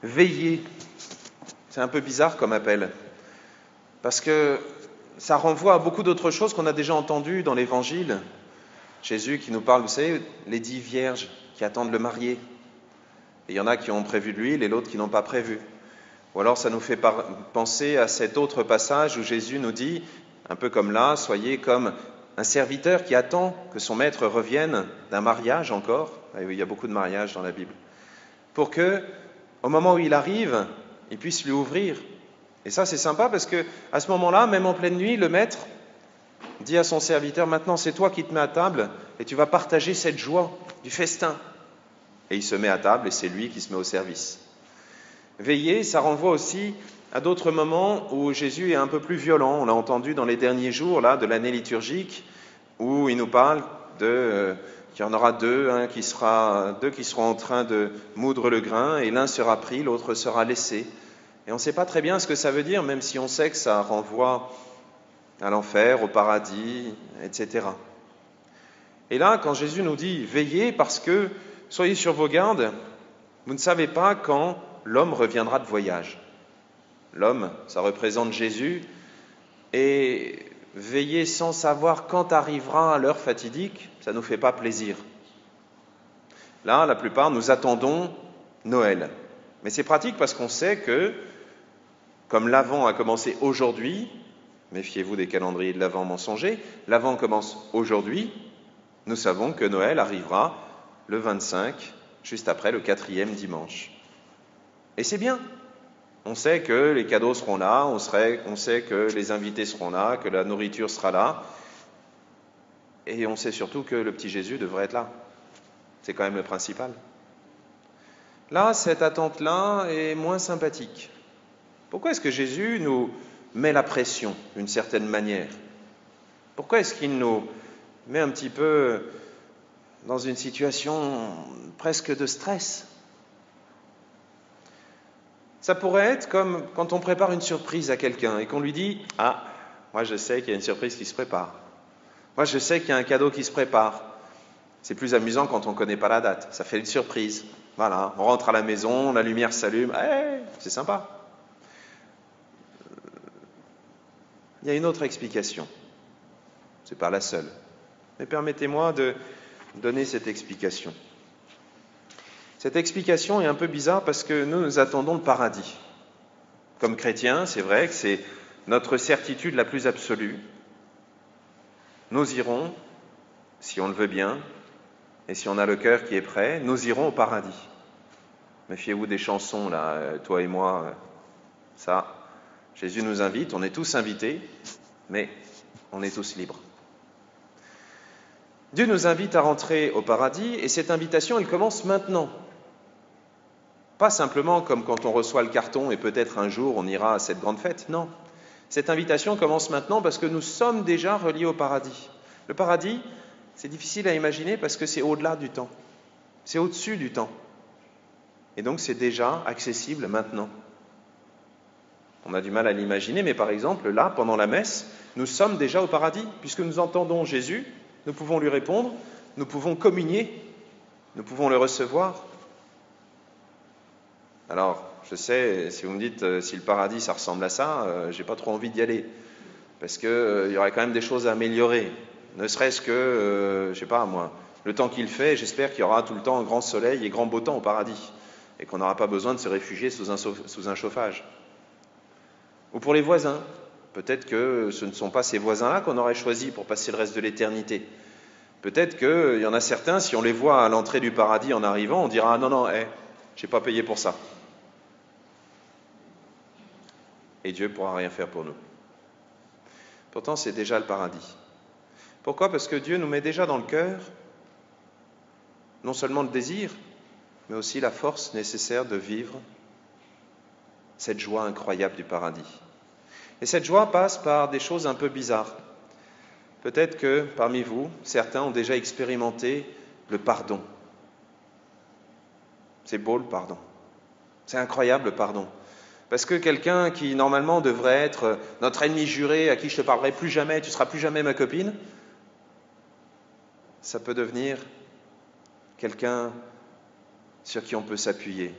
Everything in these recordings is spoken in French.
Veiller, c'est un peu bizarre comme appel, parce que ça renvoie à beaucoup d'autres choses qu'on a déjà entendues dans l'Évangile. Jésus qui nous parle, vous savez, les 10 vierges qui attendent le marié. Et il y en a qui ont prévu de l'huile et l'autre qui n'ont pas prévu. Ou alors ça nous fait penser à cet autre passage où Jésus nous dit, un peu comme là, soyez comme un serviteur qui attend que son maître revienne d'un mariage encore. Et oui, il y a beaucoup de mariages dans la Bible. Pour que, au moment où il arrive, il puisse lui ouvrir. Et ça, c'est sympa parce que à ce moment-là, même en pleine nuit, le maître dit à son serviteur, maintenant c'est toi qui te mets à table et tu vas partager cette joie du festin. Et il se met à table et c'est lui qui se met au service. Veiller, ça renvoie aussi à d'autres moments où Jésus est un peu plus violent. On l'a entendu dans les derniers jours là, de l'année liturgique, où il nous parle qu'il y en aura deux qui seront en train de moudre le grain, et l'un sera pris, l'autre sera laissé. Et on ne sait pas très bien ce que ça veut dire, même si on sait que ça renvoie à l'enfer, au paradis, etc. Et là, quand Jésus nous dit « Veillez parce que soyez sur vos gardes, vous ne savez pas quand l'homme reviendra de voyage. » L'homme, ça représente Jésus, et veiller sans savoir quand arrivera l'heure fatidique, ça ne nous fait pas plaisir. Là, la plupart, nous attendons Noël. Mais c'est pratique parce qu'on sait que, comme l'Avent a commencé aujourd'hui, méfiez-vous des calendriers de l'Avent mensongers, l'Avent commence aujourd'hui, nous savons que Noël arrivera le 25, juste après le 4e dimanche. Et c'est bien. On sait que les cadeaux seront là, on sait que les invités seront là, que la nourriture sera là, et on sait surtout que le petit Jésus devrait être là. C'est quand même le principal. Là, cette attente-là est moins sympathique. Pourquoi est-ce que Jésus nous met la pression d'une certaine manière? Pourquoi est-ce qu'il nous met un petit peu dans une situation presque de stress? Ça pourrait être comme quand on prépare une surprise à quelqu'un et qu'on lui dit « Ah, moi je sais qu'il y a une surprise qui se prépare. Moi je sais qu'il y a un cadeau qui se prépare. » C'est plus amusant quand on ne connaît pas la date. Ça fait une surprise. Voilà, on rentre à la maison, la lumière s'allume. Hey, c'est sympa. Il y a une autre explication. Ce n'est pas la seule. Mais permettez-moi de donner cette explication. Cette explication est un peu bizarre parce que nous attendons le paradis. Comme chrétiens, c'est vrai que c'est notre certitude la plus absolue. Nous irons, si on le veut bien, et si on a le cœur qui est prêt, nous irons au paradis. Méfiez-vous des chansons, là, toi et moi, ça. Jésus nous invite, on est tous invités, mais on est tous libres. Dieu nous invite à rentrer au paradis, et cette invitation, elle commence maintenant. Pas simplement comme quand on reçoit le carton et peut-être un jour on ira à cette grande fête, non. Cette invitation commence maintenant parce que nous sommes déjà reliés au paradis. Le paradis, c'est difficile à imaginer parce que c'est au-delà du temps, c'est au-dessus du temps. Et donc c'est déjà accessible maintenant. On a du mal à l'imaginer, mais par exemple, là, pendant la messe, nous sommes déjà au paradis, puisque nous entendons Jésus, nous pouvons lui répondre, nous pouvons communier, nous pouvons le recevoir. Alors, je sais, si vous me dites si le paradis ça ressemble à ça, j'ai pas trop envie d'y aller, parce que il y aurait quand même des choses à améliorer. Ne serait-ce que, je sais pas moi, le temps qu'il fait, j'espère qu'il y aura tout le temps un grand soleil et grand beau temps au paradis, et qu'on n'aura pas besoin de se réfugier sous un chauffage. Ou pour les voisins, peut-être que ce ne sont pas ces voisins-là qu'on aurait choisis pour passer le reste de l'éternité. Peut-être qu'il y en a certains, si on les voit à l'entrée du paradis en arrivant, on dira « Ah non, non, j'ai pas payé pour ça. » Et Dieu ne pourra rien faire pour nous. Pourtant, c'est déjà le paradis. Pourquoi ? Parce que Dieu nous met déjà dans le cœur non seulement le désir, mais aussi la force nécessaire de vivre cette joie incroyable du paradis. Et cette joie passe par des choses un peu bizarres. Peut-être que parmi vous, certains ont déjà expérimenté le pardon. C'est beau le pardon. C'est incroyable le pardon. Parce que quelqu'un qui normalement devrait être notre ennemi juré, à qui je ne te parlerai plus jamais, tu ne seras plus jamais ma copine, ça peut devenir quelqu'un sur qui on peut s'appuyer.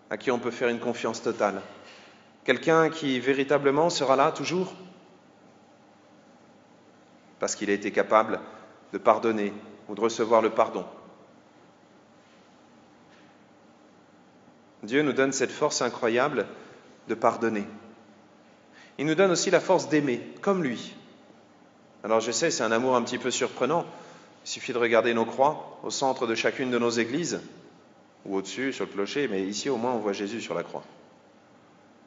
à qui on peut faire une confiance totale. Quelqu'un qui véritablement sera là toujours, parce qu'il a été capable de pardonner ou de recevoir le pardon. Dieu nous donne cette force incroyable de pardonner. Il nous donne aussi la force d'aimer, comme lui. Alors je sais, c'est un amour un petit peu surprenant. Il suffit de regarder nos croix au centre de chacune de nos églises, ou au-dessus, sur le clocher, mais ici au moins on voit Jésus sur la croix.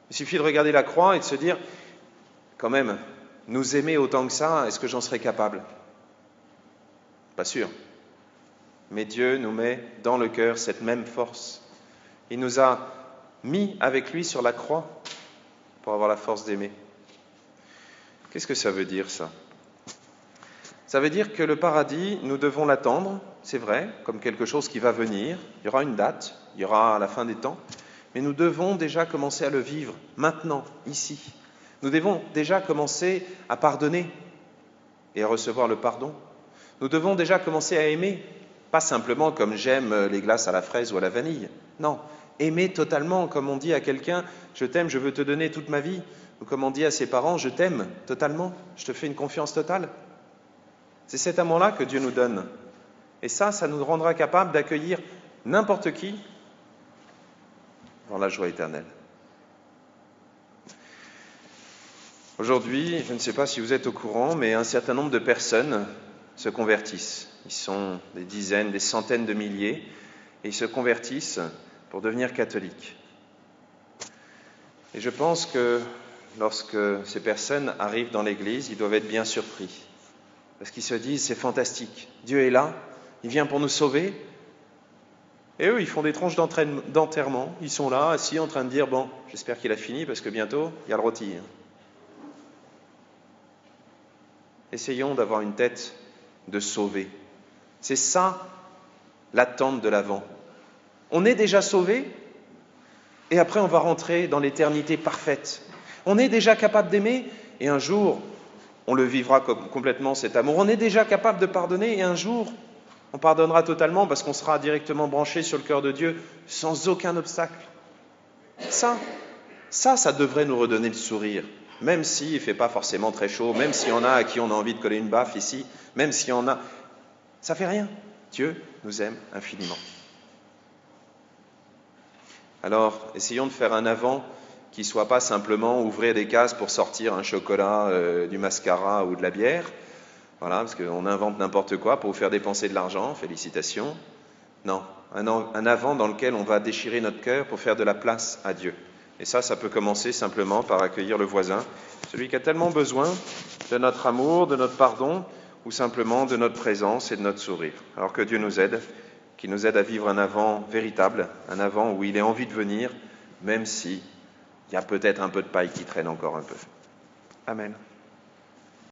Il suffit de regarder la croix et de se dire, quand même, nous aimer autant que ça, est-ce que j'en serais capable ? Pas sûr. Mais Dieu nous met dans le cœur cette même force. Il nous a mis avec lui sur la croix pour avoir la force d'aimer. Qu'est-ce que ça veut dire, ça ? Ça veut dire que le paradis, nous devons l'attendre, c'est vrai, comme quelque chose qui va venir. Il y aura une date, il y aura à la fin des temps, mais nous devons déjà commencer à le vivre, maintenant, ici. Nous devons déjà commencer à pardonner et à recevoir le pardon. Nous devons déjà commencer à aimer, pas simplement comme j'aime les glaces à la fraise ou à la vanille. Non, aimer totalement, comme on dit à quelqu'un, je t'aime, je veux te donner toute ma vie. Ou comme on dit à ses parents, je t'aime totalement, je te fais une confiance totale. C'est cet amour-là que Dieu nous donne. Et ça nous rendra capables d'accueillir n'importe qui dans la joie éternelle. Aujourd'hui, je ne sais pas si vous êtes au courant, mais un certain nombre de personnes se convertissent. Ils sont des dizaines, des centaines de milliers, et ils se convertissent pour devenir catholiques. Et je pense que lorsque ces personnes arrivent dans l'Église, ils doivent être bien surpris. Parce qu'ils se disent, c'est fantastique, Dieu est là, il vient pour nous sauver. Et eux, ils font des tronches d'enterrement, ils sont là, assis, en train de dire, bon, j'espère qu'il a fini, parce que bientôt, il y a le rôti. Essayons d'avoir une tête de sauvé. C'est ça, l'attente de l'Avent. On est déjà sauvé, et après on va rentrer dans l'éternité parfaite. On est déjà capable d'aimer, et un jour, on le vivra complètement, cet amour. On est déjà capable de pardonner, et un jour, on pardonnera totalement parce qu'on sera directement branché sur le cœur de Dieu, sans aucun obstacle. Ça devrait nous redonner le sourire. Même s'il ne fait pas forcément très chaud, même s'il y en a à qui on a envie de coller une baffe ici, même s'il y en a... Ça ne fait rien. Dieu nous aime infiniment. Alors, essayons de faire un avant qui ne soit pas simplement ouvrir des cases pour sortir un chocolat, du mascara ou de la bière. Voilà, parce qu'on invente n'importe quoi pour vous faire dépenser de l'argent, félicitations. Non, un avant dans lequel on va déchirer notre cœur pour faire de la place à Dieu. Et ça peut commencer simplement par accueillir le voisin, celui qui a tellement besoin de notre amour, de notre pardon, ou simplement de notre présence et de notre sourire. Alors que Dieu nous aide, qu'il nous aide à vivre un avant véritable, un avant où il ait envie de venir, même si il y a peut-être un peu de paille qui traîne encore un peu. Amen.